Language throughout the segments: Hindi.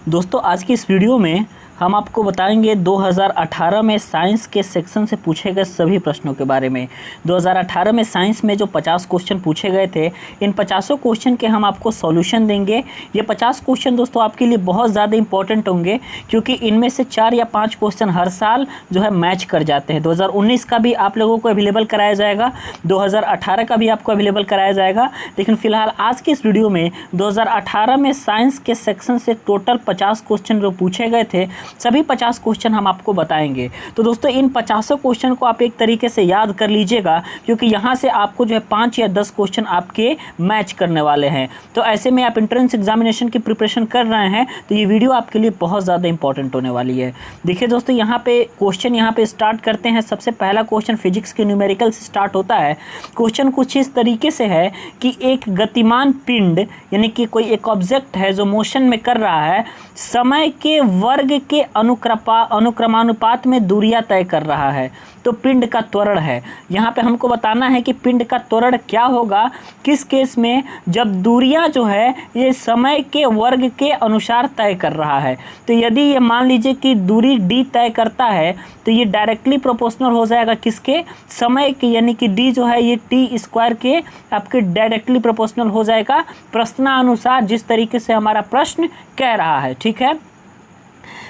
दोस्तों आज की इस वीडियो में हम आपको बताएंगे 2018 में साइंस के सेक्शन से पूछे गए सभी प्रश्नों के बारे में। 2018 में साइंस में जो 50 क्वेश्चन पूछे गए थे, इन 50 क्वेश्चन के हम आपको सॉल्यूशन देंगे। ये 50 क्वेश्चन दोस्तों आपके लिए बहुत ज़्यादा इंपॉर्टेंट होंगे, क्योंकि इनमें से 4 या 5 क्वेश्चन हर साल जो है मैच कर जाते हैं। 2019 का भी आप लोगों को अवेलेबल कराया जाएगा, 2018 का भी आपको अवेलेबल कराया जाएगा। लेकिन फिलहाल आज की इस वीडियो में 2018 में साइंस के सेक्शन से टोटल 50 क्वेश्चन जो पूछे गए थे, सभी 50 क्वेश्चन हम आपको बताएंगे। तो दोस्तों इन 50 क्वेश्चन को आप एक तरीके से याद कर लीजिएगा, क्योंकि यहाँ से आपको जो है 5 या 10 क्वेश्चन आपके मैच करने वाले हैं। तो ऐसे में आप एंट्रेंस एग्जामिनेशन की प्रिपरेशन कर रहे हैं तो ये वीडियो आपके लिए बहुत ज़्यादा इंपॉर्टेंट होने वाली है। देखिए दोस्तों, यहाँ पे क्वेश्चन यहाँ पे स्टार्ट करते हैं। सबसे पहला क्वेश्चन फिजिक्स के न्यूमेरिकल से स्टार्ट होता है। क्वेश्चन कुछ इस तरीके से है कि एक गतिमान पिंड यानी कि कोई एक ऑब्जेक्ट है जो मोशन में कर रहा है, समय के वर्ग के अनुक्रमानुपात में दूरियां तय कर रहा है, तो पिंड का त्वरण है। यहाँ पे हमको बताना है कि पिंड का त्वरण क्या होगा किस केस में, जब दूरियां जो है ये समय के वर्ग के अनुसार तय कर रहा है। तो यदि ये मान लीजिए कि दूरी d तय करता है तो ये डायरेक्टली प्रोपोर्शनल हो जाएगा किसके, समय के, यानी कि d जो है ये t² के आपके डायरेक्टली प्रोपोर्शनल हो जाएगा प्रश्नानुसार, जिस तरीके से हमारा प्रश्न कह रहा है। ठीक है,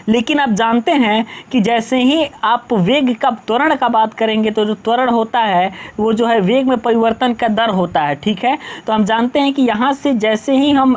लेकिन आप जानते हैं कि जैसे ही आप वेग का त्वरण का बात करेंगे तो जो त्वरण होता है वो जो है वेग में परिवर्तन का दर होता है। ठीक है, तो हम जानते हैं कि यहाँ से जैसे ही हम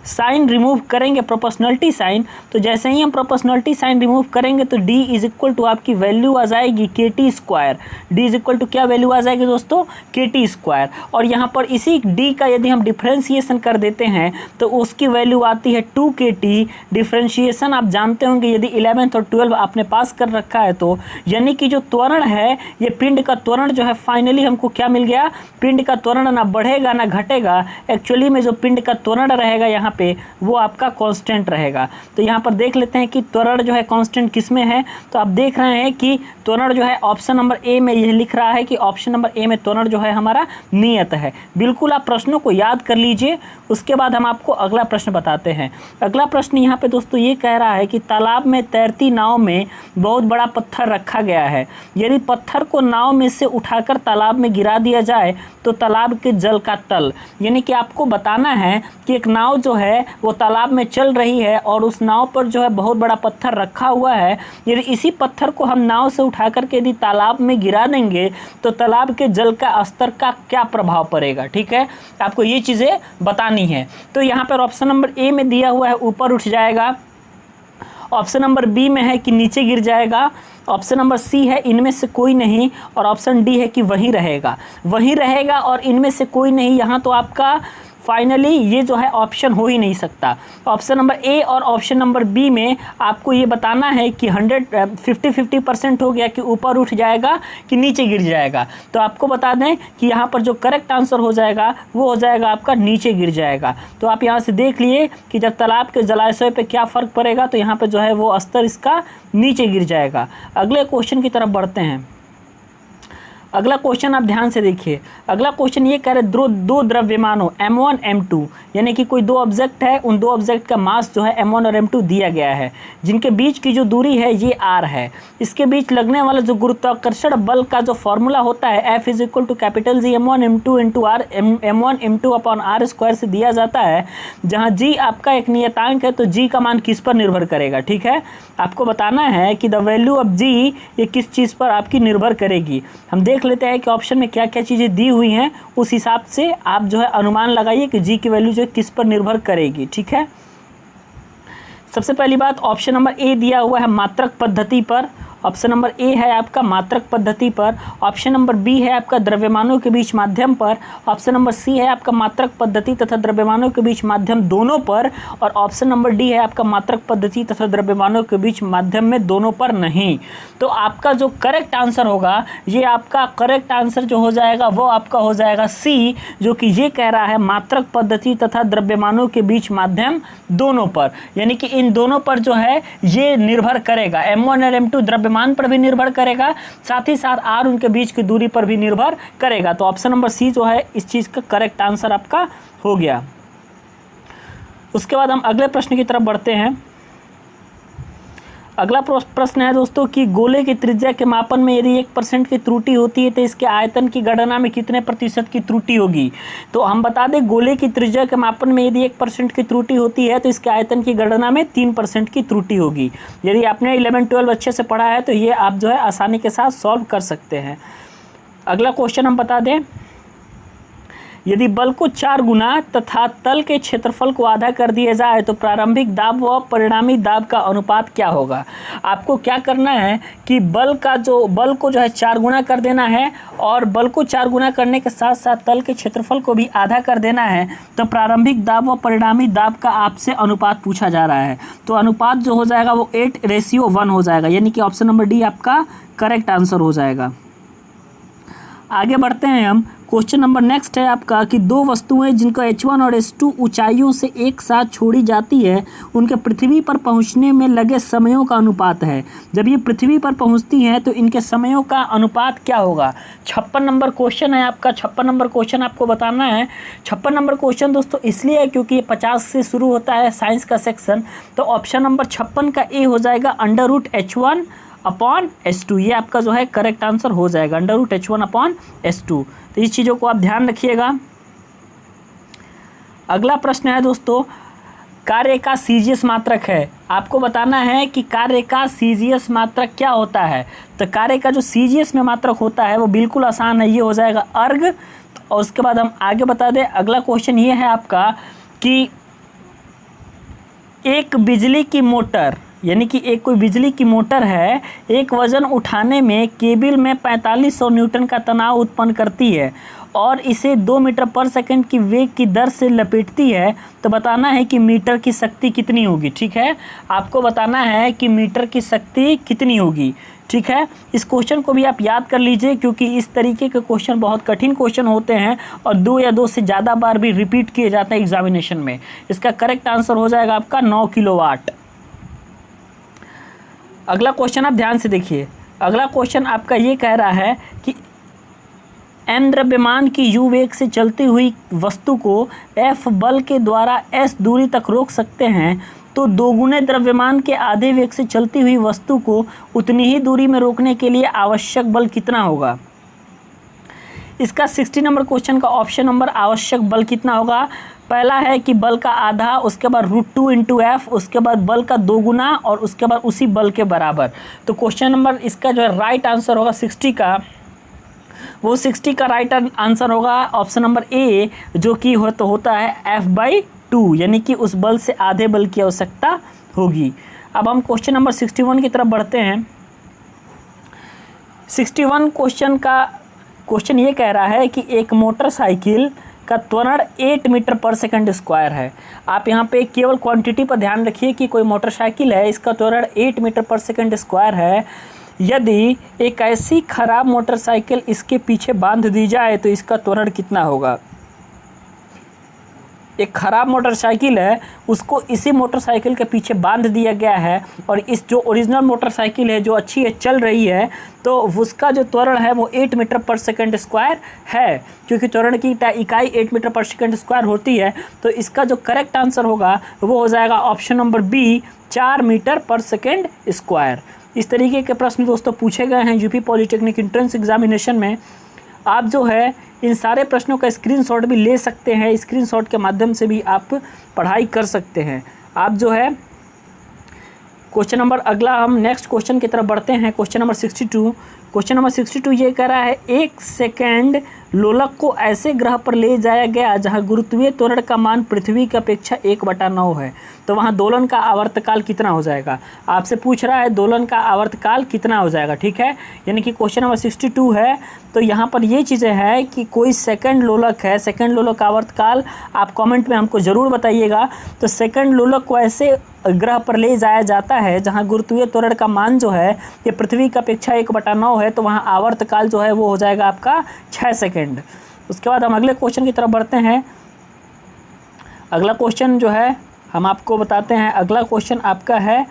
साइन रिमूव करेंगे, प्रोपोर्शनलिटी साइन, तो जैसे ही हम प्रोपोर्शनलिटी साइन रिमूव करेंगे तो d इज इक्वल टू आपकी वैल्यू आ जाएगी KT²। d is equal to क्या वैल्यू आ जाएगी दोस्तों, KT²। और यहाँ पर इसी d का यदि हम डिफ्रेंशिएशन कर देते हैं तो उसकी वैल्यू आती है 2KT। डिफ्रेंशिएशन आप जानते होंगे, यदि 11th और 12 आपने पास कर रखा है तो, यानी कि जो त्वरण है ये पिंड का त्वरण जो है फाइनली हमको क्या मिल गया, पिंड का त्वरण ना बढ़ेगा ना घटेगा। एक्चुअली में जो पिंड का त्वरण रहेगा यहाँ पे वो आपका कांस्टेंट रहेगा। तो यहाँ पर देख लेते हैं कि त्वरण जो है कांस्टेंट किस में है। तो आप देख रहे हैं कि त्वरण जो है ऑप्शन नंबर ए में यह लिख रहा है कि ऑप्शन नंबर ए में त्वरण जो है हमारा नियत है। बिल्कुल आप प्रश्नों को याद कर लीजिए, उसके बाद हम आपको अगला प्रश्न बताते हैं। अगला प्रश्न यहाँ पे दोस्तों ये कह रहा है कि तालाब में तैरती नाव में बहुत बड़ा पत्थर रखा गया है। यदि पत्थर को नाव में से उठाकर तालाब में गिरा दिया जाए तो तालाब के जल का तल, यानी कि आपको बताना है कि एक नाव जो है वो तालाब में चल रही है और उस नाव पर जो है बहुत बड़ा पत्थर रखा हुआ है। यदि इसी पत्थर को हम नाव से उठाकर के यदि तालाब में गिरा देंगे तो तालाब के जल का स्तर का क्या प्रभाव पड़ेगा। ठीक है, आपको ये चीज़ें बतानी है। तो यहाँ पर ऑप्शन नंबर ए में दिया हुआ है ऊपर उठ जाएगा, ऑप्शन नंबर बी में है कि नीचे गिर जाएगा, ऑप्शन नंबर सी है इनमें से कोई नहीं, और ऑप्शन डी है कि वहीं रहेगा और इनमें से कोई नहीं। यहाँ तो आपका फाइनली ये जो है ऑप्शन हो ही नहीं सकता। ऑप्शन नंबर ए और ऑप्शन नंबर बी में आपको ये बताना है कि 50-50% हो गया कि ऊपर उठ जाएगा कि नीचे गिर जाएगा। तो आपको बता दें कि यहाँ पर जो करेक्ट आंसर हो जाएगा वो हो जाएगा आपका नीचे गिर जाएगा। तो आप यहाँ से देख लिए कि जब तालाब के जलाशय पे क्या फ़र्क पड़ेगा, तो यहाँ पर जो है वो स्तर इसका नीचे गिर जाएगा। अगले क्वेश्चन की तरफ बढ़ते हैं। अगला क्वेश्चन आप ध्यान से देखिए। अगला क्वेश्चन ये कह रहे दो द्रव्यमानों M1 M2, यानी कि कोई दो ऑब्जेक्ट है, उन दो ऑब्जेक्ट का मास जो है M1 और M2 दिया गया है, जिनके बीच की जो दूरी है ये r है। इसके बीच लगने वाला जो गुरुत्वाकर्षण बल का जो फॉर्मूला होता है F is equal to capital G M1 M2 into R M1 M2 upon R² से दिया जाता है, जहाँ G आपका एक नियतांक है तो G का मान किस पर निर्भर करेगा। ठीक है, आपको बताना है कि द वैल्यू ऑफ G ये किस चीज़ पर आपकी निर्भर करेगी। हम देख लेते हैं कि ऑप्शन में क्या क्या चीज़ें दी हुई हैं, उस हिसाब से आप जो है अनुमान लगाइए कि जी की वैल्यू जो है किस पर निर्भर करेगी। ठीक है, सबसे पहली बात ऑप्शन नंबर ए दिया हुआ है मात्रक पद्धति पर। ऑप्शन नंबर ए है आपका मात्रक पद्धति पर। ऑप्शन नंबर बी है आपका द्रव्यमानों के बीच माध्यम पर। ऑप्शन नंबर सी है आपका मात्रक पद्धति तथा द्रव्यमानों के बीच माध्यम दोनों पर। और ऑप्शन नंबर डी है आपका मात्रक पद्धति तथा द्रव्यमानों के बीच माध्यम में दोनों पर नहीं। तो आपका जो करेक्ट आंसर होगा, ये आपका करेक्ट आंसर जो हो जाएगा वो आपका हो जाएगा सी, जो कि ये कह रहा है मात्रक पद्धति तथा द्रव्यमानों के बीच माध्यम दोनों पर, यानी कि इन दोनों पर जो है ये निर्भर करेगा। M1 और M2 द्रव्यमान पर भी निर्भर करेगा, साथ ही साथ R उनके बीच की दूरी पर भी निर्भर करेगा। तो ऑप्शन नंबर सी जो है इस चीज़ का करेक्ट आंसर आपका हो गया। उसके बाद हम अगले प्रश्न की तरफ बढ़ते हैं। अगला प्रश्न है दोस्तों कि गोले की त्रिज्या के मापन में यदि 1% की त्रुटि होती है तो इसके आयतन की गणना में कितने प्रतिशत की त्रुटि होगी। तो हम बता दें गोले की त्रिज्या के मापन में यदि 1% की त्रुटि होती है तो इसके आयतन की गणना में 3% की त्रुटि होगी। यदि आपने 11-12 अच्छे से पढ़ा है तो ये आप जो है आसानी के साथ सॉल्व कर सकते हैं। अगला क्वेश्चन हम बता दें, यदि बल को 4 गुना तथा तल के क्षेत्रफल को आधा कर दिया जाए तो प्रारंभिक दाब व परिणामी दाब का अनुपात क्या होगा। आपको क्या करना है कि बल को जो है 4 गुना कर देना है और बल को 4 गुना करने के साथ साथ तल के क्षेत्रफल को भी आधा कर देना है। तो प्रारंभिक दाब व परिणामी दाब का आपसे अनुपात पूछा जा रहा है। तो अनुपात जो हो जाएगा वो 8:1 हो जाएगा, यानी कि ऑप्शन नंबर डी आपका करेक्ट आंसर हो जाएगा। आगे बढ़ते हैं हम। क्वेश्चन नंबर नेक्स्ट है आपका कि दो वस्तुएं जिनका H1 और H2 ऊंचाइयों से एक साथ छोड़ी जाती है उनके पृथ्वी पर पहुंचने में लगे समयों का अनुपात है। जब ये पृथ्वी पर पहुंचती हैं तो इनके समयों का अनुपात क्या होगा। 56 नंबर क्वेश्चन है आपका। 56 नंबर क्वेश्चन आपको बताना है। 56 नंबर क्वेश्चन दोस्तों इसलिए है क्योंकि ये 50 से शुरू होता है साइंस का सेक्शन। तो ऑप्शन नंबर 56 का ए हो जाएगा √H1/S2। ये आपका जो है करेक्ट आंसर हो जाएगा, √H1/S2। तो इस चीज़ों को आप ध्यान रखिएगा। अगला प्रश्न है दोस्तों, कार्य का सीजीएस मात्रक है। आपको बताना है कि कार्य का सीजीएस मात्रक क्या होता है। तो कार्य का जो सीजीएस में मात्रक होता है वो बिल्कुल आसान है, ये हो जाएगा अर्ग। और उसके बाद हम आगे बता दें, अगला क्वेश्चन ये है आपका कि एक बिजली की मोटर, यानी कि एक कोई बिजली की मोटर है, एक वजन उठाने में केबल में 4500 न्यूटन का तनाव उत्पन्न करती है और इसे 2 मीटर पर सेकंड की वेग की दर से लपेटती है। तो बताना है कि मीटर की शक्ति कितनी होगी। ठीक है, आपको बताना है कि मीटर की शक्ति कितनी होगी। ठीक है, इस क्वेश्चन को भी आप याद कर लीजिए क्योंकि इस तरीके के क्वेश्चन बहुत कठिन क्वेश्चन होते हैं और 2 या 2 से ज़्यादा बार भी रिपीट किए जाते हैं एग्जामिनेशन में। इसका करेक्ट आंसर हो जाएगा आपका 9 किलोवाट। अगला क्वेश्चन आप ध्यान से देखिए। अगला क्वेश्चन आपका ये कह रहा है कि m द्रव्यमान की u वेग से चलती हुई वस्तु को F बल के द्वारा s दूरी तक रोक सकते हैं, तो दोगुने द्रव्यमान के आधे वेग से चलती हुई वस्तु को उतनी ही दूरी में रोकने के लिए आवश्यक बल कितना होगा। इसका 60 नंबर क्वेश्चन का ऑप्शन नंबर आवश्यक बल कितना होगा। पहला है कि बल का आधा, उसके बाद √2 × F, उसके बाद बल का 2 गुना और उसके बाद उसी बल के बराबर। तो क्वेश्चन नंबर इसका जो है राइट आंसर होगा 60 का, वो 60 का राइट आंसर होगा ऑप्शन नंबर ए, जो कि होता है F/2, यानी कि उस बल से आधे बल की आवश्यकता होगी। अब हम क्वेश्चन नंबर 61 की तरफ बढ़ते हैं। 61 क्वेश्चन ये कह रहा है कि एक मोटरसाइकिल का त्वरण 8 मीटर पर सेकंड स्क्वायर है। आप यहाँ पे केवल क्वांटिटी पर ध्यान रखिए कि कोई मोटरसाइकिल है, इसका त्वरण 8 मीटर पर सेकंड स्क्वायर है। यदि एक ऐसी खराब मोटरसाइकिल इसके पीछे बांध दी जाए तो इसका त्वरण कितना होगा। एक खराब मोटरसाइकिल है, उसको इसी मोटरसाइकिल के पीछे बांध दिया गया है और इस जो ओरिजिनल मोटरसाइकिल है जो अच्छी है, चल रही है, तो उसका जो त्वरण है वो 8 मीटर पर सेकंड स्क्वायर है। क्योंकि त्वरण की इकाई 8 मीटर पर सेकंड स्क्वायर होती है, तो इसका जो करेक्ट आंसर होगा वो हो जाएगा ऑप्शन नंबर बी, 4 मीटर पर सेकंड स्क्वायर। इस तरीके के प्रश्न दोस्तों पूछे गए हैं यूपी पॉलिटेक्निक एंट्रेंस एग्जामिनेशन में। आप जो है इन सारे प्रश्नों का स्क्रीनशॉट भी ले सकते हैं, स्क्रीनशॉट के माध्यम से भी आप पढ़ाई कर सकते हैं। आप जो है क्वेश्चन नंबर, अगला हम नेक्स्ट क्वेश्चन की तरफ बढ़ते हैं। Question number 62। क्वेश्चन नंबर 62 ये कह रहा है, एक सेकेंड लोलक को ऐसे ग्रह पर ले जाया गया जहां गुरुत्वीय त्वरण का मान पृथ्वी की अपेक्षा 1/9 है, तो वहां दोलन का आवर्तकाल कितना हो जाएगा। आपसे पूछ रहा है दोलन का आवर्तकाल कितना हो जाएगा। ठीक है, यानी कि क्वेश्चन नंबर 62 है। तो यहाँ पर ये चीज़ें हैं कि कोई सेकंड लोलक है, सेकंड लोलक का आवर्तकाल आप कमेंट में हमको ज़रूर बताइएगा। तो सेकंड लोलक को ऐसे ग्रह पर ले जाया जाता है जहां गुरुत्वीय त्वरण का मान जो है ये पृथ्वी की अपेक्षा 1/9 है, तो वहां आवर्तकाल जो है वो हो जाएगा आपका 6 सेकंड। उसके बाद हम अगले क्वेश्चन की तरफ बढ़ते हैं। अगला क्वेश्चन जो है हम आपको बताते हैं। अगला क्वेश्चन आपका है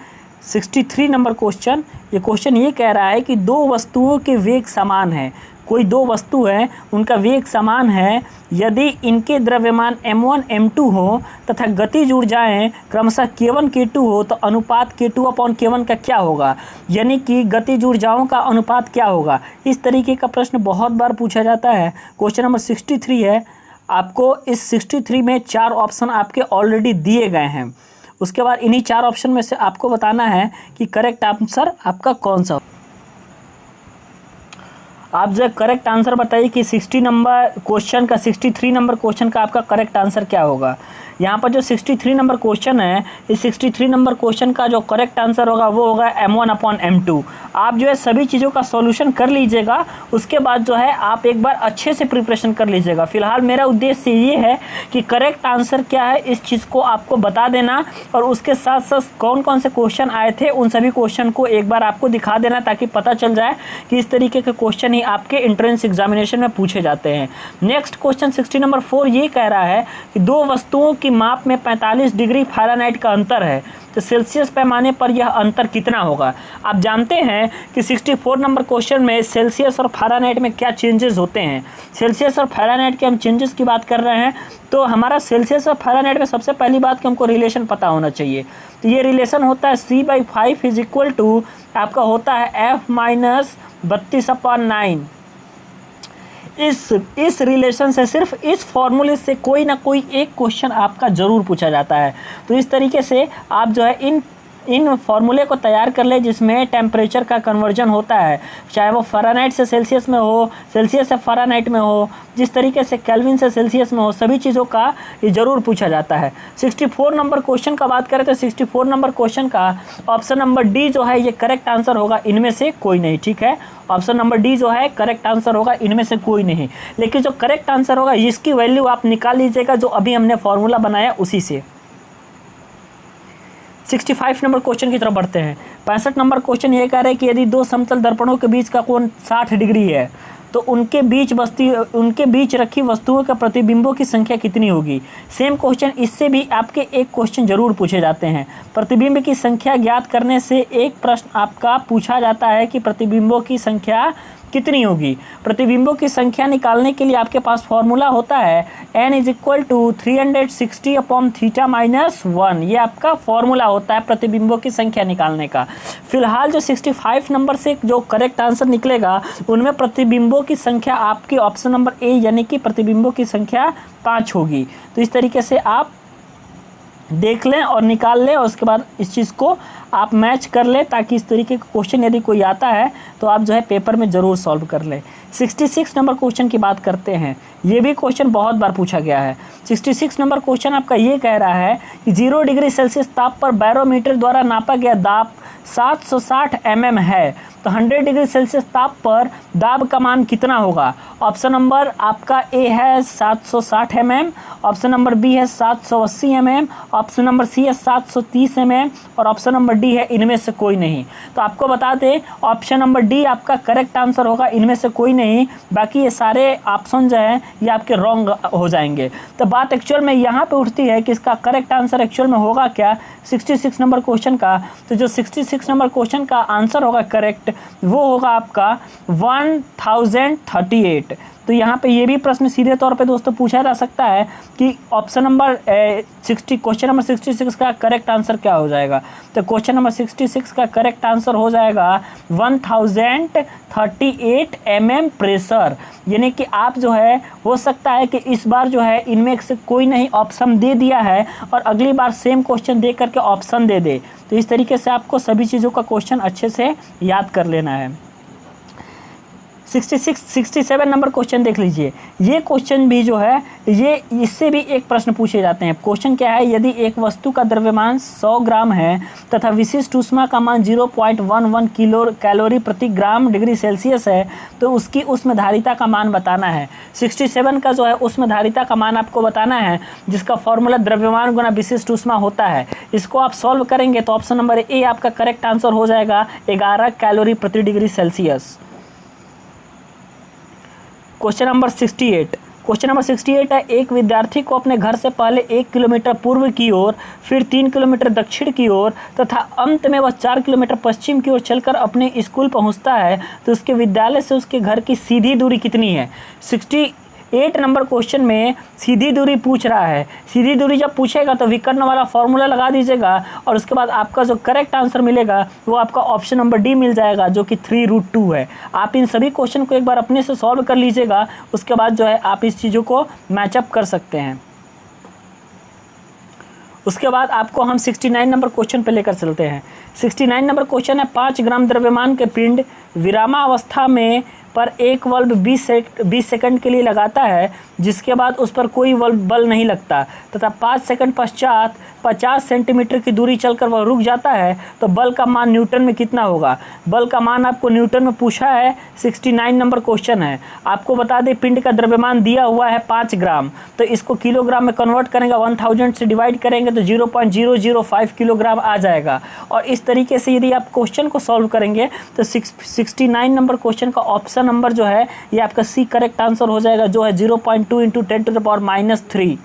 63 नंबर क्वेश्चन। ये क्वेश्चन ये कह रहा है कि दो वस्तुओं के वेग समान है, कोई दो वस्तु है, उनका वेग समान है, यदि इनके द्रव्यमान m1 m2 हो तथा गतिज ऊर्जाएं क्रमशः k1 k2 हो तो अनुपात k2/k1 का क्या होगा, यानी कि गतिज ऊर्जाओं का अनुपात क्या होगा। इस तरीके का प्रश्न बहुत बार पूछा जाता है। क्वेश्चन नंबर 63 है। आपको इस 63 में 4 ऑप्शन आपके ऑलरेडी दिए गए हैं। उसके बाद इन्हीं 4 ऑप्शन में से आपको बताना है कि करेक्ट आंसर आपका कौन सा। आप जो करेक्ट आंसर बताइए कि 63 नंबर क्वेश्चन का आपका करेक्ट आंसर क्या होगा। यहाँ पर जो 63 नंबर क्वेश्चन है, इस 63 नंबर क्वेश्चन का जो करेक्ट आंसर होगा वो होगा m1/m2। आप जो है सभी चीज़ों का सॉल्यूशन कर लीजिएगा, उसके बाद जो है आप एक बार अच्छे से प्रिपरेशन कर लीजिएगा। फिलहाल मेरा उद्देश्य ये है कि करेक्ट आंसर क्या है इस चीज़ को आपको बता देना, और उसके साथ साथ कौन कौन से क्वेश्चन आए थे उन सभी क्वेश्चन को एक बार आपको दिखा देना, ताकि पता चल जाए कि इस तरीके के क्वेश्चन ही आपके एंट्रेंस एग्जामिनेशन में पूछे जाते हैं। नेक्स्ट क्वेश्चन 60 नंबर 4 ये कह रहा है कि दो वस्तुओं की माप में 45 डिग्री फ़ारेनहाइट का अंतर है, तो सेल्सियस पैमाने पर यह अंतर कितना होगा। आप जानते हैं कि 64 नंबर क्वेश्चन में सेल्सियस और फ़ारेनहाइट में क्या चेंजेस होते हैं। सेल्सियस और फ़ारेनहाइट के हम चेंजेस की बात कर रहे हैं, तो हमारा सेल्सियस और फ़ारेनहाइट में सबसे पहली बात कि हमको रिलेशन पता होना चाहिए। तो ये रिलेशन होता है C/5 इज इक्वल टू आपका होता है F-32/9। इस रिलेशन से, सिर्फ इस फॉर्मूले से कोई ना कोई एक क्वेश्चन आपका ज़रूर पूछा जाता है। तो इस तरीके से आप जो है इन फॉर्मूले को तैयार कर ले जिसमें टेम्परेचर का कन्वर्जन होता है, चाहे वो फ़ारेनहाइट से सेल्सियस में हो, सेल्सियस से फ़ारेनहाइट में हो, जिस तरीके से केल्विन से सेल्सियस में हो, सभी चीज़ों का ये ज़रूर पूछा जाता है। 64 नंबर क्वेश्चन का बात करें तो 64 नंबर क्वेश्चन का ऑप्शन नंबर डी जो है ये करेक्ट आंसर होगा, इनमें से कोई नहीं। ठीक है, ऑप्शन नंबर डी जो है करेक्ट आंसर होगा, इनमें से कोई नहीं। लेकिन जो करेक्ट आंसर होगा इसकी वैल्यू आप निकाल लीजिएगा जो अभी हमने फॉर्मूला बनाया उसी से। 65 नंबर क्वेश्चन की तरफ बढ़ते हैं। 65 नंबर क्वेश्चन ये कह रहा है कि यदि दो समतल दर्पणों के बीच का कोण 60 डिग्री है तो उनके बीच रखी वस्तुओं के प्रतिबिंबों की संख्या कितनी होगी। सेम क्वेश्चन, इससे भी आपके एक क्वेश्चन जरूर पूछे जाते हैं। प्रतिबिंब की संख्या ज्ञात करने से एक प्रश्न आपका पूछा जाता है कि प्रतिबिंबों की संख्या कितनी होगी। प्रतिबिंबों की संख्या निकालने के लिए आपके पास फॉर्मूला होता है n = 360/θ-1। ये आपका फॉर्मूला होता है प्रतिबिंबों की संख्या निकालने का। फिलहाल जो 65 नंबर से जो करेक्ट आंसर निकलेगा उनमें प्रतिबिंबों की संख्या आपकी ऑप्शन नंबर ए यानी कि प्रतिबिंबों की संख्या 5 होगी। तो इस तरीके से आप देख लें और निकाल लें, और उसके बाद इस चीज़ को आप मैच कर लें, ताकि इस तरीके का क्वेश्चन यदि कोई आता है तो आप जो है पेपर में ज़रूर सॉल्व कर लें। 66 नंबर क्वेश्चन की बात करते हैं। ये भी क्वेश्चन बहुत बार पूछा गया है। 66 नंबर क्वेश्चन आपका ये कह रहा है कि 0 डिग्री सेल्सियस ताप पर बैरोमीटर द्वारा नापा गया दाब 760 mm है, तो 100 डिग्री सेल्सियस ताप पर दाब का मान कितना होगा। ऑप्शन नंबर आपका ए है 760 mm, ऑप्शन नंबर बी है 780 mm, ऑप्शन नंबर सी है 730 mm, और ऑप्शन नंबर डी है इनमें से कोई नहीं। तो आपको बता दें ऑप्शन नंबर डी आपका करेक्ट आंसर होगा, इनमें से कोई नहीं। बाकी ये सारे ऑप्शन जो है ये आपके रॉन्ग हो जाएंगे। तो बात एक्चुअल में यहाँ पे उठती है कि इसका करेक्ट आंसर एक्चुअल में होगा क्या 66 नंबर क्वेश्चन का। तो जो 66 नंबर क्वेश्चन का आंसर होगा करेक्ट वो होगा आपका 1038। तो यहाँ पे ये भी प्रश्न सीधे तौर पे दोस्तों पूछा जा सकता है कि ऑप्शन नंबर क्वेश्चन नंबर 66 का करेक्ट आंसर क्या हो जाएगा। तो क्वेश्चन नंबर 66 का करेक्ट आंसर हो जाएगा 1038 mm प्रेशर। यानी कि आप जो है हो सकता है कि इस बार जो है इनमें से कोई नहीं ऑप्शन दे दिया है और अगली बार सेम क्वेश्चन दे करके ऑप्शन दे दे। तो इस तरीके से आपको सभी चीज़ों का क्वेश्चन अच्छे से याद कर लेना है। 67 नंबर क्वेश्चन देख लीजिए। ये क्वेश्चन भी जो है ये इससे भी एक प्रश्न पूछे जाते हैं। क्वेश्चन क्या है, यदि एक वस्तु का द्रव्यमान 100 ग्राम है तथा विशिष्ट ऊष्मा का मान 0.11 किलो कैलोरी प्रति ग्राम डिग्री सेल्सियस है तो उसकी ऊष्मधारिता का मान बताना है। 67 का जो है ऊष्मधारिता का मान आपको बताना है, जिसका फॉर्मूला द्रव्यमान गुना विशिष्ट ऊष्मा होता है। इसको आप सॉल्व करेंगे तो ऑप्शन नंबर ए आपका करेक्ट आंसर हो जाएगा 11 कैलोरी प्रति degree Celsius. Question number 68 question number 68 है, एक विद्यार्थी को अपने घर से पहले 1 किलोमीटर पूर्व की ओर, फिर 3 किलोमीटर दक्षिण की ओर तथा अंत में वह 4 किलोमीटर पश्चिम की ओर चलकर अपने स्कूल पहुंचता है, तो उसके विद्यालय से उसके घर की सीधी दूरी कितनी है। 68 नंबर क्वेश्चन में सीधी दूरी पूछ रहा है। सीधी दूरी जब पूछेगा तो विकर्ण वाला फॉर्मूला लगा दीजिएगा और उसके बाद आपका जो करेक्ट आंसर मिलेगा वो आपका ऑप्शन नंबर डी मिल जाएगा, जो कि 3√2 है। आप इन सभी क्वेश्चन को एक बार अपने से सॉल्व कर लीजिएगा, उसके बाद जो है आप इस चीज़ों को मैचअप कर सकते हैं। उसके बाद आपको हम 69 नंबर क्वेश्चन पे लेकर चलते हैं। 69 नंबर क्वेश्चन है, 5 ग्राम द्रव्यमान के पिंड विरामावस्था में पर एक बल्ब 20 सेकंड के लिए लगाता है, जिसके बाद उस पर कोई बल नहीं लगता तथा 5 सेकंड पश्चात 50 सेंटीमीटर की दूरी चलकर वह रुक जाता है, तो बल का मान न्यूटन में कितना होगा। बल का मान आपको न्यूटन में पूछा है। 69 नंबर क्वेश्चन है। आपको बता दें पिंड का द्रव्यमान दिया हुआ है 5 ग्राम, तो इसको किलोग्राम में कन्वर्ट करेंगे, 1000 से डिवाइड करेंगे तो 0.005 किलोग्राम आ जाएगा। और इस तरीके से यदि आप क्वेश्चन को सॉल्व करेंगे तो 69 नंबर क्वेश्चन का ऑप्शन नंबर जो है ये आपका सी करेक्ट आंसर हो जाएगा, जो है 0.2 × 10⁻³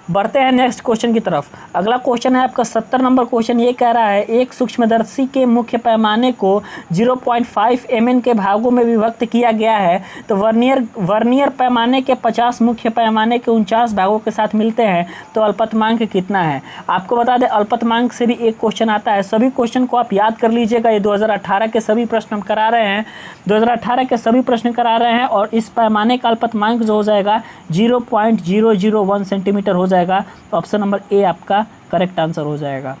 बढ़ते हैं नेक्स्ट क्वेश्चन की तरफ। अगला क्वेश्चन है आपका 70 नंबर क्वेश्चन। ये कह रहा है, एक सूक्ष्मदर्शी के मुख्य पैमाने को 0.5 mm के भागों में विभक्त किया गया है, तो वर्नियर पैमाने के 50 मुख्य पैमाने के 49 भागों के साथ मिलते हैं, तो अल्पतमांक कितना है। आपको बता दें अल्पतमांक से भी एक क्वेश्चन आता है। सभी क्वेश्चन को आप याद कर लीजिएगा। ये 2018 के सभी प्रश्न हम करा रहे हैं, 2018 के सभी प्रश्न करा रहे हैं। और इस पैमाने का अल्पतमांक जो हो जाएगा 0.001 सेंटीमीटर हो जाएगा। ऑप्शन नंबर ए आपका करेक्ट आंसर हो जाएगा।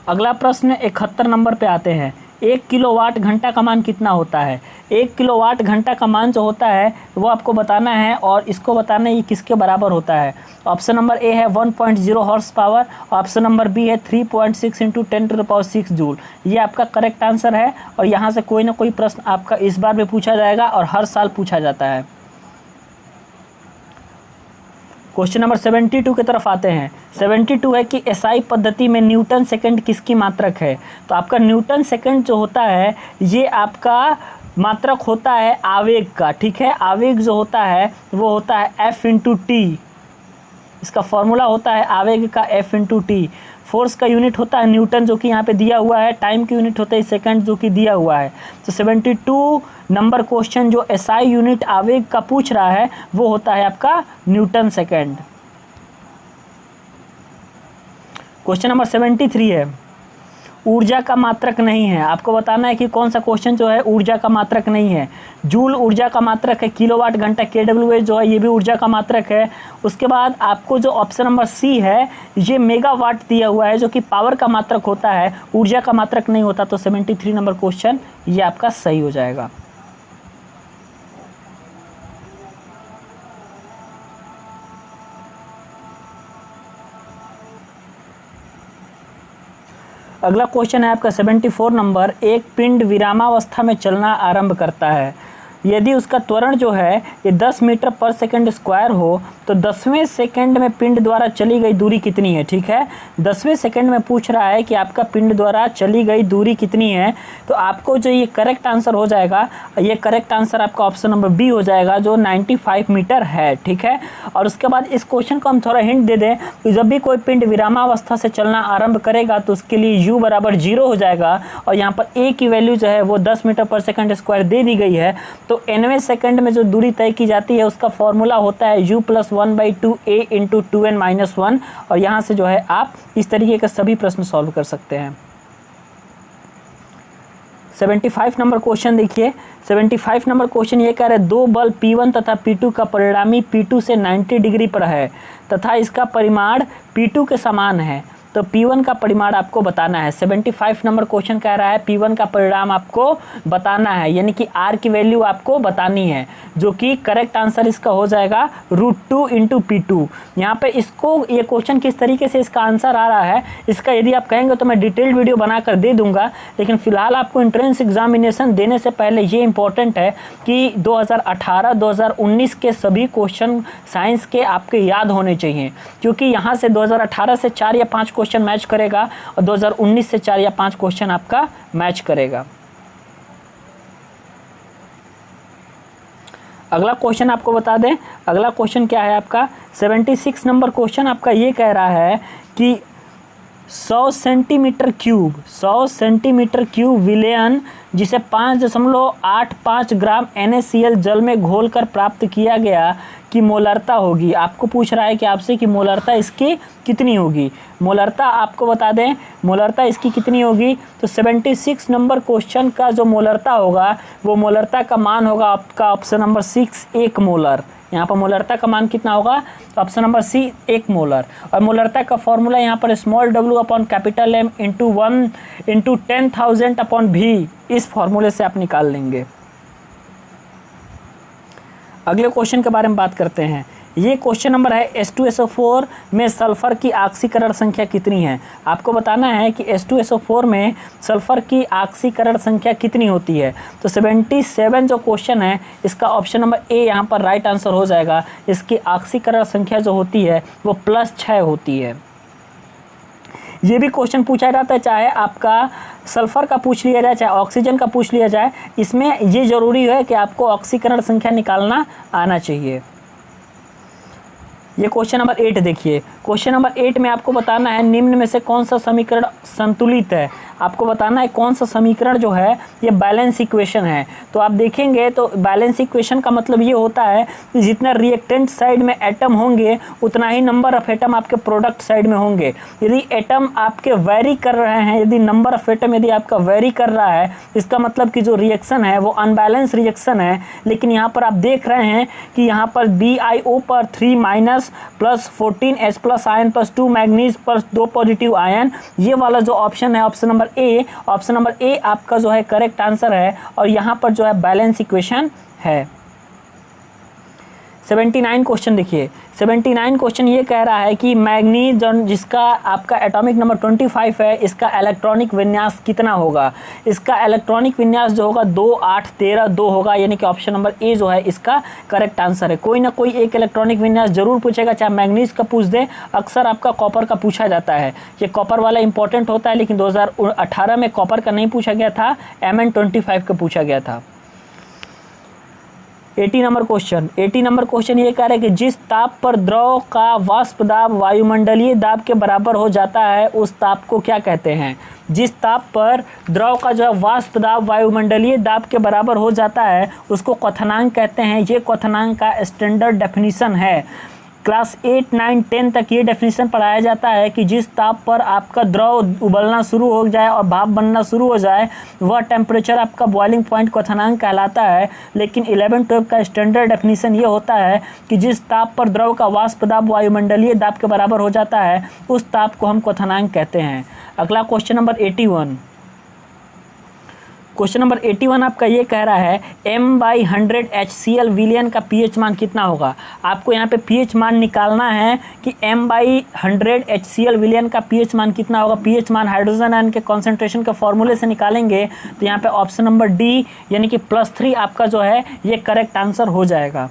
अगला प्रश्न 71 नंबर पे आते हैं। 1 किलोवाट घंटा का मान कितना होता है। 1 किलोवाट घंटा का मान जो होता है वो आपको बताना है, और इसको बताना है ये किसके बराबर होता है। ऑप्शन नंबर ए है 1.0 horsepower, option number B है 3.6 × 10⁻⁶ जूल। ये आपका करेक्ट आंसर है। और यहाँ से कोई ना कोई प्रश्न आपका इस बार भी पूछा जाएगा और हर साल पूछा जाता है। क्वेश्चन नंबर 72 की तरफ आते हैं। 72 है कि एसआई पद्धति में न्यूटन सेकंड किसकी मात्रक है। तो आपका न्यूटन सेकंड जो होता है ये आपका मात्रक होता है आवेग का। ठीक है, आवेग जो होता है वो होता है F × T। इसका फॉर्मूला होता है आवेग का F × T। फोर्स का यूनिट होता है न्यूटन, जो कि यहाँ पे दिया हुआ है। टाइम की यूनिट होता है सेकंड, जो कि दिया हुआ है। तो 72 नंबर क्वेश्चन जो एसआई यूनिट आवेग का पूछ रहा है वो होता है आपका न्यूटन सेकंड। क्वेश्चन नंबर 73 है, ऊर्जा का मात्रक नहीं है। आपको बताना है कि कौन सा क्वेश्चन जो है ऊर्जा का मात्रक नहीं है। जूल ऊर्जा का मात्रक है, किलोवाट घंटा KWH जो है ये भी ऊर्जा का मात्रक है। उसके बाद आपको जो ऑप्शन नंबर सी है ये मेगावाट दिया हुआ है, जो कि पावर का मात्रक होता है, ऊर्जा का मात्रक नहीं होता। तो 73 नंबर क्वेश्चन ये आपका सही हो जाएगा। अगला क्वेश्चन है आपका 74 नंबर। एक पिंड विरामावस्था में चलना आरंभ करता है, यदि उसका त्वरण जो है ये 10 मीटर पर सेकंड स्क्वायर हो, तो 10वें सेकंड में पिंड द्वारा चली गई दूरी कितनी है। ठीक है, 10वें सेकंड में पूछ रहा है कि आपका पिंड द्वारा चली गई दूरी कितनी है। तो आपको जो ये करेक्ट आंसर हो जाएगा, ये करेक्ट आंसर आपका ऑप्शन नंबर बी हो जाएगा, जो 95 मीटर है। ठीक है, और उसके बाद इस क्वेश्चन को हम थोड़ा हिंट दे दें तो जब भी कोई पिंड विरामावस्था से चलना आरंभ करेगा तो उसके लिए u = 0 हो जाएगा। और यहाँ पर a की वैल्यू जो है वो 10 मीटर पर सेकंड स्क्वायर दे दी गई है। तो nवें सेकंड में जो दूरी तय की जाती है उसका फॉर्मूला होता है u + 1/2a × 2n-1। और यहाँ से जो है आप इस तरीके के सभी प्रश्न सॉल्व कर सकते हैं। 75 नंबर क्वेश्चन देखिए। 75 नंबर क्वेश्चन ये कह रहा है, दो बल्ब P1 तथा P2 का परिणामी P2 से 90 डिग्री पर है तथा इसका परिमाण P2 के समान है, तो P1 का परिमाण आपको बताना है। 75 नंबर क्वेश्चन कह रहा है P1 का परिणाम आपको बताना है, यानी कि R की वैल्यू आपको बतानी है, जो कि करेक्ट आंसर इसका हो जाएगा √2 × P2। यहाँ पे इसको ये क्वेश्चन किस तरीके से इसका आंसर आ रहा है, इसका यदि आप कहेंगे तो मैं डिटेल्ड वीडियो बनाकर दे दूंगा, लेकिन फिलहाल आपको एंट्रेंस एग्जामिनेशन देने से पहले ये इंपॉर्टेंट है कि 2018-2019 के सभी क्वेश्चन साइंस के आपके याद होने चाहिए, क्योंकि यहाँ से 2018 से 4 या 5 क्वेश्चन मैच करेगा और 2019 से 4 या 5 क्वेश्चन आपका मैच करेगा। अगला क्वेश्चन आपको बता दें, अगला क्वेश्चन क्या है आपका 76 नंबर क्वेश्चन आपका ये कह रहा है कि 100 सेंटीमीटर क्यूब विलयन जिसे 5.85 ग्राम NaCl जल में घोलकर प्राप्त किया गया की मोलरता होगी। आपको पूछ रहा है कि आपसे कि मोलरता इसकी कितनी होगी। मोलरता आपको बता दें, मोलरता इसकी कितनी होगी। तो 76 नंबर क्वेश्चन का जो मोलरता होगा वो मोलरता का मान होगा आपका ऑप्शन नंबर 6 1 मोलर। यहाँ पर मोलरता का मान कितना होगा, तो ऑप्शन नंबर सी 1 मोलर। और मोलरता का फॉर्मूला यहाँ पर small w upon capital M into 1 into 10,000 upon V, इस फॉर्मूले से आप निकाल लेंगे। अगले क्वेश्चन के बारे में बात करते हैं। ये क्वेश्चन नंबर है H2SO4 में सल्फर की ऑक्सीकरण संख्या कितनी है। आपको बताना है कि H2SO4 में सल्फर की ऑक्सीकरण संख्या कितनी होती है। तो 77 जो क्वेश्चन है इसका ऑप्शन नंबर ए यहाँ पर राइट आंसर हो जाएगा। इसकी ऑक्सीकरण संख्या जो होती है वो +6 होती है। ये भी क्वेश्चन पूछा जाता है, चाहे आपका सल्फर का पूछ लिया जाए चाहे ऑक्सीजन का पूछ लिया जाए, इसमें ये ज़रूरी है कि आपको ऑक्सीकरण संख्या निकालना आना चाहिए। ये क्वेश्चन नंबर 8 देखिए। क्वेश्चन नंबर 8 में आपको बताना है निम्न में से कौन सा समीकरण संतुलित है। आपको बताना है कौन सा समीकरण जो है ये बैलेंस इक्वेशन है। तो आप देखेंगे तो बैलेंस इक्वेशन का मतलब ये होता है कि जितना रिएक्टेंट साइड में एटम होंगे उतना ही नंबर ऑफ एटम आपके प्रोडक्ट साइड में होंगे। यदि एटम आपके वेरी कर रहे हैं, यदि नंबर ऑफ एटम यदि आपका वेरी कर रहा है, इसका मतलब कि जो रिएक्शन है वो अनबैलेंस रिएक्शन है। लेकिन यहाँ पर आप देख रहे हैं कि यहाँ पर BiO पर 3 minus plus 14 H plus ion plus 2 manganese plus 2 positive ion, ये वाला जो ऑप्शन है option number A, option number A आपका जो है करेक्ट आंसर है। और यहाँ पर जो है बैलेंस इक्वेशन है। 79 क्वेश्चन देखिए। 79 क्वेश्चन ये कह रहा है कि मैग्नीज जिसका आपका एटॉमिक नंबर 25 है, इसका इलेक्ट्रॉनिक विन्यास कितना होगा। इसका इलेक्ट्रॉनिक विन्यास जो होगा 2 8 13 2 होगा, यानी कि ऑप्शन नंबर ए जो है इसका करेक्ट आंसर है। कोई ना कोई एक इलेक्ट्रॉनिक विन्यास जरूर पूछेगा, चाहे मैग्नीज का पूछ दे, अक्सर आपका कॉपर का पूछा जाता है। ये कॉपर वाला इंपॉर्टेंट होता है, लेकिन 2018 में कॉपर का नहीं पूछा गया था, Mn25 का पूछा गया था। 80 नंबर क्वेश्चन। 80 नंबर क्वेश्चन ये कह रहा है कि जिस ताप पर द्रव का वाष्प दाब वायुमंडलीय दाब के बराबर हो जाता है उस ताप को क्या कहते हैं। जिस ताप पर द्रव का जो है वाष्प दाब वायुमंडलीय दाब के बराबर हो जाता है उसको क्वथनांक कहते हैं। ये क्वथनांक का स्टैंडर्ड डेफिनेशन है। क्लास 8 9 10 तक ये डेफिनेशन पढ़ाया जाता है कि जिस ताप पर आपका द्रव उबलना शुरू हो जाए और भाप बनना शुरू हो जाए वह टेम्परेचर आपका बॉइलिंग पॉइंट क्वथनांक कहलाता है। लेकिन 11 12 का स्टैंडर्ड डेफिनेशन ये होता है कि जिस ताप पर द्रव का वाष्प दाब वायुमंडलीय दाब के बराबर हो जाता है उस ताप को हम क्वथनांक कहते हैं। अगला क्वेश्चन नंबर 81। क्वेश्चन नंबर 81 आपका ये कह रहा है M/100 HCl विलयन का pH मान कितना होगा। आपको यहाँ पे pH मान निकालना है कि M/100 HCl विलयन का pH मान कितना होगा। pH मान हाइड्रोजन आयन के कॉन्सेंट्रेशन के फॉर्मूले से निकालेंगे तो यहाँ पे ऑप्शन नंबर डी यानी कि +3 आपका जो है ये करेक्ट आंसर हो जाएगा।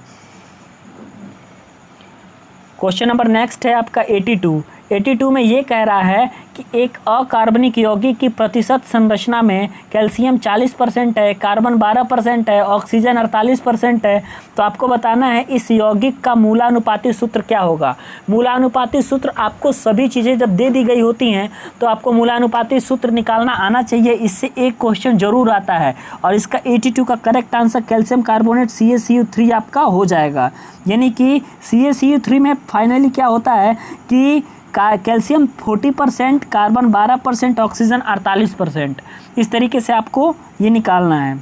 क्वेश्चन नंबर नेक्स्ट है आपका 82। 82 में ये कह रहा है कि एक अकार्बनिक यौगिक की प्रतिशत संरचना में कैल्शियम 40% है, कार्बन 12% है, ऑक्सीजन 48% है। तो आपको बताना है इस यौगिक का मूलानुपाती सूत्र क्या होगा। मूलानुपाती सूत्र आपको सभी चीज़ें जब दे दी गई होती हैं तो आपको मूलानुपाती सूत्र निकालना आना चाहिए। इससे एक क्वेश्चन जरूर आता है और इसका 82 का correct answer calcium carbonate CaCO3 आपका हो जाएगा। यानी कि CaCO3 में फाइनली क्या होता है कि कैल्शियम 40%, कार्बन 12%, ऑक्सीजन 48%। इस तरीके से आपको ये निकालना है।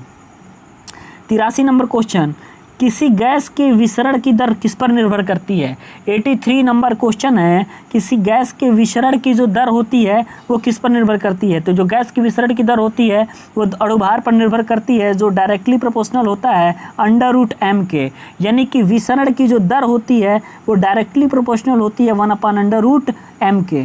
83 नंबर क्वेश्चन, किसी गैस के विसरण की दर किस पर निर्भर करती है। 83 नंबर क्वेश्चन है, किसी गैस के विसरण की जो दर होती है वो किस पर निर्भर करती है। तो जो गैस की विसरण की दर होती है वो अणुभार पर निर्भर करती है, जो डायरेक्टली प्रोपोर्शनल होता है √m के। यानी कि विसरण की जो दर होती है वो डायरेक्टली प्रोपोर्शनल होती है 1/√m के।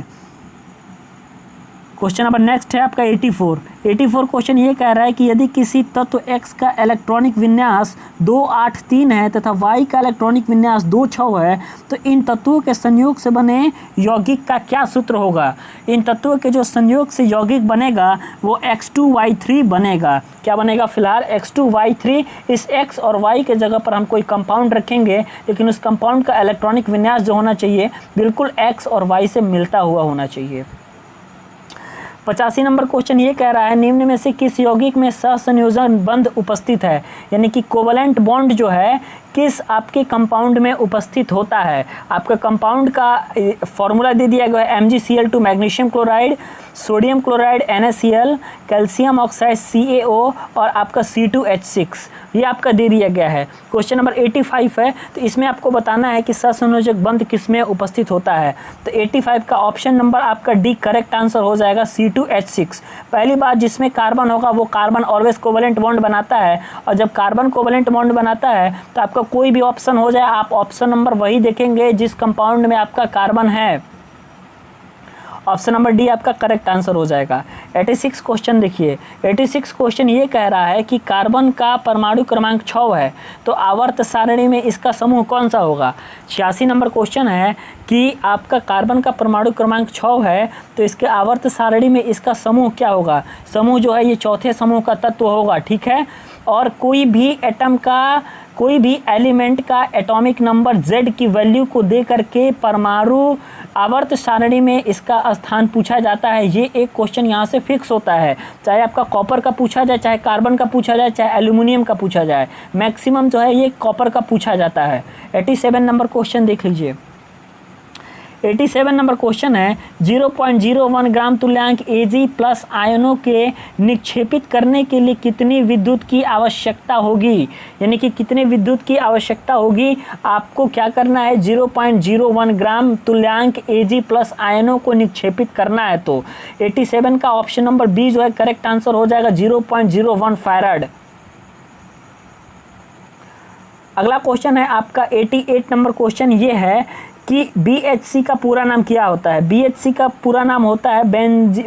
क्वेश्चन नंबर नेक्स्ट है आपका 84 क्वेश्चन ये कह रहा है कि यदि किसी तत्व X का इलेक्ट्रॉनिक विन्यास 283 है तथा Y का इलेक्ट्रॉनिक विन्यास 26 है तो इन तत्वों के संयोग से बने यौगिक का क्या सूत्र होगा। इन तत्वों के जो संयोग से यौगिक बनेगा वो X2Y3 बनेगा। क्या बनेगा, फिलहाल X2Y3। इस X और Y के जगह पर हम कोई कंपाउंड रखेंगे, लेकिन उस कंपाउंड का इलेक्ट्रॉनिक विन्यास जो होना चाहिए बिल्कुल X और Y से मिलता हुआ होना चाहिए। 85 नंबर क्वेश्चन ये कह रहा है निम्न में से किस यौगिक में सहसंयोजन बंध उपस्थित है, यानी कि कोवलेंट बॉन्ड जो है किस आपके कंपाउंड में उपस्थित होता है। आपका कंपाउंड का फॉर्मूला दे दिया गया है MgCl2 magnesium chloride, sodium chloride NaCl, calcium oxide CaO और आपका C2H6, ये आपका दे दिया गया है। क्वेश्चन नंबर 85 है, तो इसमें आपको बताना है कि सहसंयोजक बंध किसमें उपस्थित होता है। तो 85 का ऑप्शन नंबर आपका डी करेक्ट आंसर हो जाएगा, C2H6। पहली बात जिसमें कार्बन होगा वो कार्बन ऑलवेज कोवलेंट बॉन्ड बनाता है, और जब कार्बन कोवलेंट बॉन्ड बनाता है तो आपका कोई भी ऑप्शन हो जाए, आप ऑप्शन नंबर वही देखेंगे जिस कंपाउंड में आपका कार्बन है। ऑप्शन नंबर डी आपका करेक्ट आंसर हो जाएगा। 86 क्वेश्चन देखिए, 86 क्वेश्चन ये कह रहा है कि कार्बन का परमाणु क्रमांक 6 है तो आवर्त सारणी में इसका समूह कौन सा होगा। 86 नंबर क्वेश्चन है कि आपका कार्बन का परमाणु क्रमांक 6 है तो इसके आवर्त सारणी में इसका समूह क्या होगा। समूह जो है ये चौथे समूह का तत्व होगा, ठीक है। और कोई भी एटम का, कोई भी एलिमेंट का एटॉमिक नंबर Z की वैल्यू को दे करके परमाणु आवर्त सारणी में इसका स्थान पूछा जाता है। ये एक क्वेश्चन यहाँ से फिक्स होता है, चाहे आपका कॉपर का पूछा जाए, चाहे कार्बन का पूछा जाए, चाहे एल्यूमिनियम का पूछा जाए, मैक्सिमम जो है ये कॉपर का पूछा जाता है। 87 नंबर क्वेश्चन देख लीजिए। 87 नंबर क्वेश्चन है 0.01 ग्राम तुल्यांक Ag प्लस आयनों के निक्षेपित करने के लिए कितनी विद्युत की आवश्यकता होगी, यानी कि कितने विद्युत की आवश्यकता होगी। आपको क्या करना है, 0.01 ग्राम तुल्यांक Ag प्लस आयनों को निक्षेपित करना है। तो 87 का ऑप्शन नंबर बी जो है करेक्ट आंसर हो जाएगा, 0.01 फैराड। अगला क्वेश्चन है आपका 88 नंबर क्वेश्चन ये है कि BHC का पूरा नाम क्या होता है। BHC का पूरा नाम होता है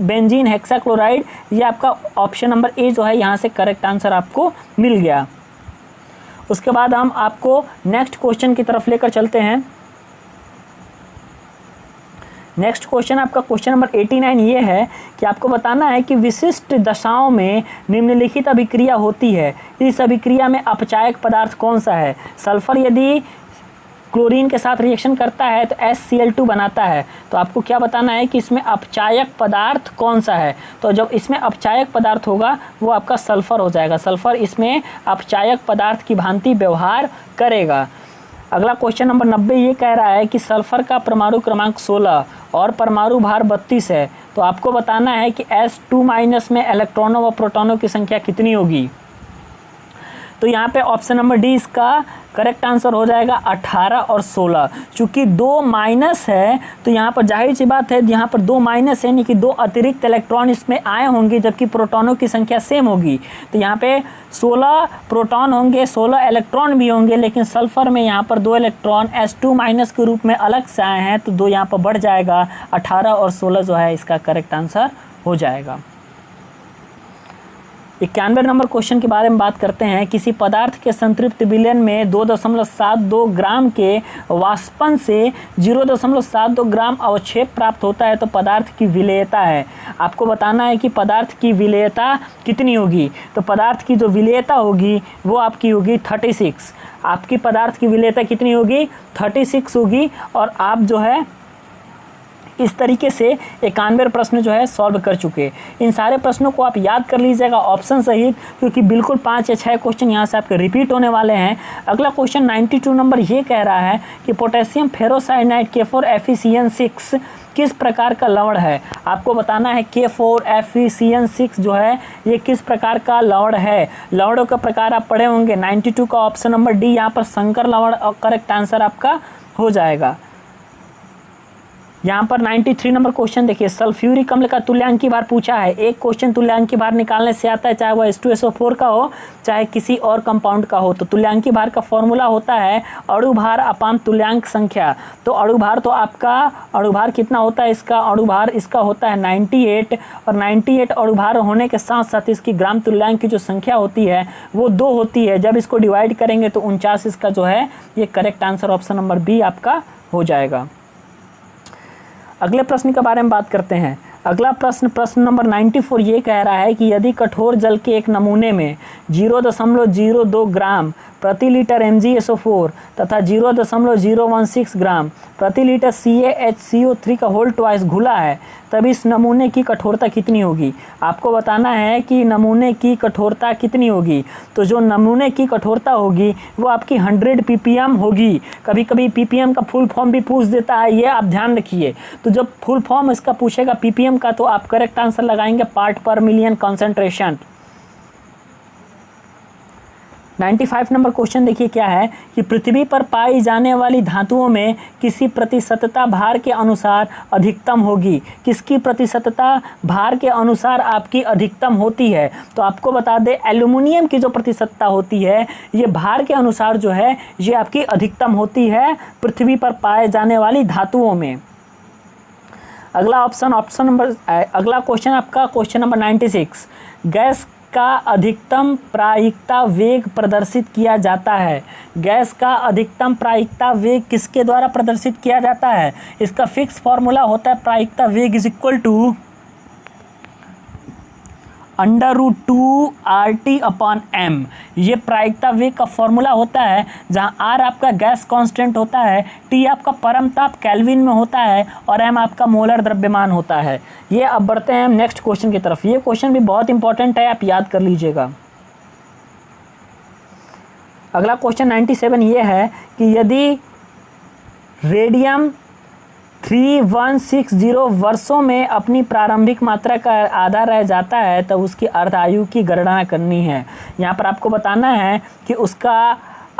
बेंजीन हेक्साक्लोराइड। ये आपका ऑप्शन नंबर ए जो है यहाँ से करेक्ट आंसर आपको मिल गया। उसके बाद हम आपको नेक्स्ट क्वेश्चन की तरफ लेकर चलते हैं। नेक्स्ट क्वेश्चन आपका क्वेश्चन नंबर 89 ये है कि आपको बताना है कि विशिष्ट दशाओं में निम्नलिखित अभिक्रिया होती है, इस अभिक्रिया में अपचायक पदार्थ कौन सा है। सल्फर यदि क्लोरीन के साथ रिएक्शन करता है तो HCl2 बनाता है, तो आपको क्या बताना है कि इसमें अपचायक पदार्थ कौन सा है। तो जब इसमें अपचायक पदार्थ होगा वो आपका सल्फर हो जाएगा, सल्फर इसमें अपचायक पदार्थ की भांति व्यवहार करेगा। अगला क्वेश्चन नंबर 90 ये कह रहा है कि सल्फर का परमाणु क्रमांक 16 और परमाणु भार 32 है, तो आपको बताना है कि S2- में इलेक्ट्रॉनों व प्रोटॉनों की संख्या कितनी होगी। तो यहाँ पे ऑप्शन नंबर डी इसका करेक्ट आंसर हो जाएगा 18 और 16। चूँकि 2 माइनस है तो यहाँ पर जाहिर सी बात है, यहाँ पर 2 माइनस है यानी कि 2 अतिरिक्त इलेक्ट्रॉन इसमें आए होंगे, जबकि प्रोटॉनों की संख्या सेम होगी। तो यहाँ पे 16 प्रोटॉन होंगे, 16 इलेक्ट्रॉन भी होंगे, लेकिन सल्फर में यहाँ पर 2 इलेक्ट्रॉन S2- के रूप में अलग से आए हैं तो 2 यहाँ पर बढ़ जाएगा, 18 और 16 जो है इसका करेक्ट आंसर हो जाएगा। 91 नंबर क्वेश्चन के बारे में बात करते हैं। किसी पदार्थ के संतृप्त विलयन में 2.72 ग्राम के वाष्पन से 0.72 ग्राम अवक्षेप प्राप्त होता है तो पदार्थ की विलेयता है। आपको बताना है कि पदार्थ की विलेयता कितनी होगी। तो पदार्थ की जो विलेयता होगी वो आपकी होगी 36। आपकी पदार्थ की विलेयता कितनी होगी, 36 होगी। और आप जो है इस तरीके से 91 प्रश्न जो है सॉल्व कर चुके। इन सारे प्रश्नों को आप याद कर लीजिएगा ऑप्शन सहित, क्योंकि बिल्कुल 5 या 6 क्वेश्चन यहाँ से आपके रिपीट होने वाले हैं। अगला क्वेश्चन 92 नंबर ये कह रहा है कि पोटेशियम फेरोसाइनाइड K4FeCN6 किस प्रकार का लवण है। आपको बताना है K4FeCN6 जो है ये किस प्रकार का लवण है। लवणों का प्रकार आप पढ़े होंगे। 92 का ऑप्शन नंबर डी यहाँ पर संकर लवण करेक्ट आंसर आपका हो जाएगा। यहाँ पर 93 नंबर क्वेश्चन देखिए, सल्फ्यूरिक अम्ल का तुल्यांकी भार पूछा है। एक क्वेश्चन तुल्यांकी भार निकालने से आता है, चाहे वह H2SO4 का हो चाहे किसी और कंपाउंड का हो। तो तुल्यांकी भार का फॉर्मूला होता है अणु भार अपान तुल्यांक संख्या। तो अणु भार तो आपका अणु भार कितना होता है, इसका अणु भार इसका होता है 98, और 98 अणु भार होने के साथ साथ इसकी ग्राम तुल्यांक की जो संख्या होती है वो 2 होती है। जब इसको डिवाइड करेंगे तो 49 इसका जो है ये correct answer option number B आपका हो जाएगा। अगले प्रश्न के बारे में बात करते हैं। अगला प्रश्न नंबर 94 ये कह रहा है कि यदि कठोर जल के एक नमूने में 0.02 ग्राम प्रति लीटर MgSO4 तथा 0.016 ग्राम प्रति लीटर CaHCO3 का होल ट्वाइस घुला है, तब इस नमूने की कठोरता कितनी होगी। आपको बताना है कि नमूने की कठोरता कितनी होगी। तो जो नमूने की कठोरता होगी वो आपकी 100 ppm होगी। कभी कभी ppm का फुल फॉर्म भी पूछ देता है, ये आप ध्यान रखिए। तो जब फुल फॉर्म इसका पूछेगा ppm का, तो आप करेक्ट आंसर लगाएंगे पार्ट पर मिलियन कॉन्सेंट्रेशन। 95 नंबर क्वेश्चन देखिए क्या है कि पृथ्वी पर पाई जाने वाली धातुओं में किसी प्रतिशतता भार के अनुसार अधिकतम होगी। किसकी प्रतिशतता भार के अनुसार आपकी अधिकतम होती है। तो आपको बता दें एल्यूमिनियम की जो प्रतिशतता होती है ये भार के अनुसार जो है ये आपकी अधिकतम होती है पृथ्वी पर पाए जाने वाली धातुओं में। अगला अगला क्वेश्चन आपका क्वेश्चन नंबर 96। गैस का अधिकतम प्रायिकता वेग प्रदर्शित किया जाता है। गैस का अधिकतम प्रायिकता वेग किसके द्वारा प्रदर्शित किया जाता है। इसका फिक्स फॉर्मूला होता है प्रायिकता वेग इज इक्वल टू √2 RT/m। ये प्रायिकता वेग का फॉर्मूला होता है, जहां R आपका गैस कांस्टेंट होता है, T आपका परम ताप केल्विन में होता है और m आपका मोलर द्रव्यमान होता है। ये अब बढ़ते हैं नेक्स्ट क्वेश्चन की तरफ। ये क्वेश्चन भी बहुत इंपॉर्टेंट है, आप याद कर लीजिएगा। अगला क्वेश्चन 97 ये है कि यदि रेडियम 3160 वर्षों में अपनी प्रारंभिक मात्रा का आधा रह जाता है तब उसकी अर्ध आयु की गणना करनी है। यहाँ पर आपको बताना है कि उसका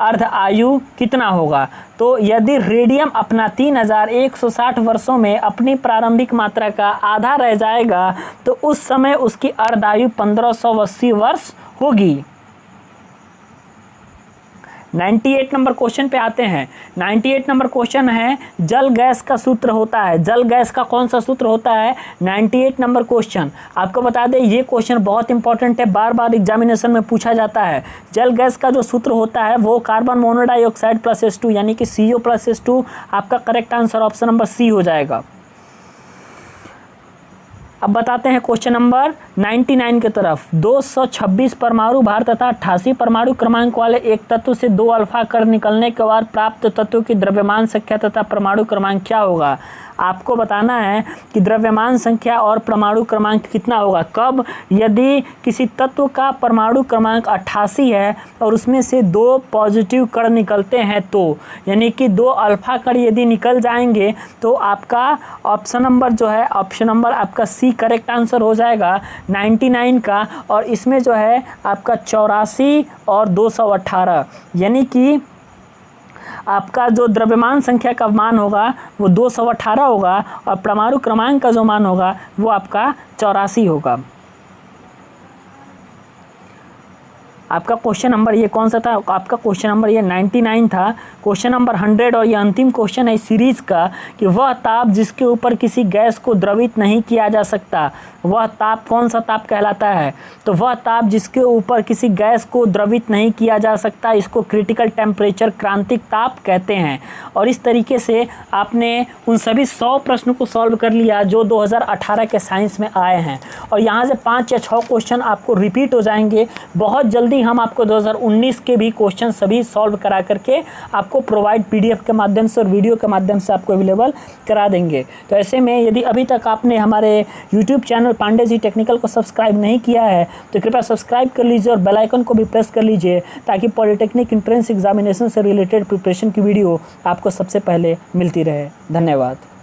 अर्ध आयु कितना होगा। तो यदि रेडियम अपना 3160 वर्षों में अपनी प्रारंभिक मात्रा का आधा रह जाएगा तो उस समय उसकी अर्ध आयु 1580 वर्ष होगी। 98 नंबर क्वेश्चन पे आते हैं। 98 नंबर क्वेश्चन है जल गैस का सूत्र होता है। जल गैस का कौन सा सूत्र होता है। 98 नंबर क्वेश्चन आपको बता दें, ये क्वेश्चन बहुत इंपॉर्टेंट है, बार बार एग्जामिनेशन में पूछा जाता है। जल गैस का जो सूत्र होता है वो कार्बन मोनोडाइऑक्साइड प्लस H2 यानी कि CO प्लस H2। आपका correct answer option number C हो जाएगा। अब बताते हैं क्वेश्चन नंबर 99 की तरफ। 226 परमाणु भार तथा 88 परमाणु क्रमांक वाले एक तत्व से 2 अल्फा कण निकलने के बाद प्राप्त तत्व की द्रव्यमान संख्या तथा परमाणु क्रमांक क्या होगा। आपको बताना है कि द्रव्यमान संख्या और परमाणु क्रमांक कितना होगा। कब, यदि किसी तत्व का परमाणु क्रमांक 88 है और उसमें से 2 पॉजिटिव कण निकलते हैं तो, यानी कि 2 अल्फा कण यदि निकल जाएंगे तो आपका ऑप्शन नंबर जो है, ऑप्शन नंबर आपका सी करेक्ट आंसर हो जाएगा 99 का। और इसमें जो है आपका 84 और 218, यानी कि आपका जो द्रव्यमान संख्या का मान होगा वो 218 होगा और परमाणु क्रमांक का जो मान होगा वो आपका 84 होगा। आपका क्वेश्चन नंबर ये कौन सा था। आपका क्वेश्चन नंबर ये 99 था। क्वेश्चन नंबर 100 और ये अंतिम क्वेश्चन है इस सीरीज का कि वह ताप जिसके ऊपर किसी गैस को द्रवित नहीं किया जा सकता, वह ताप कौन सा ताप कहलाता है। तो वह ताप जिसके ऊपर किसी गैस को द्रवित नहीं किया जा सकता, इसको क्रिटिकल टेम्परेचर क्रांतिक ताप कहते हैं। और इस तरीके से आपने उन सभी 100 प्रश्नों को सॉल्व कर लिया जो 2018 के साइंस में आए हैं। और यहाँ से 5 या 6 क्वेश्चन आपको रिपीट हो जाएंगे। बहुत जल्दी हम आपको 2019 के भी क्वेश्चन सभी सॉल्व करा करके आपको प्रोवाइड PDF के माध्यम से और वीडियो के माध्यम से आपको अवेलेबल करा देंगे। तो ऐसे में यदि अभी तक आपने हमारे YouTube channel Pandey ji technical को सब्सक्राइब नहीं किया है तो कृपया सब्सक्राइब कर लीजिए और बेल आइकन को भी प्रेस कर लीजिए ताकि पॉलिटेक्निक एंट्रेंस एग्जामिनेशन से रिलेटेड प्रिपरेशन की वीडियो आपको सबसे पहले मिलती रहे। धन्यवाद।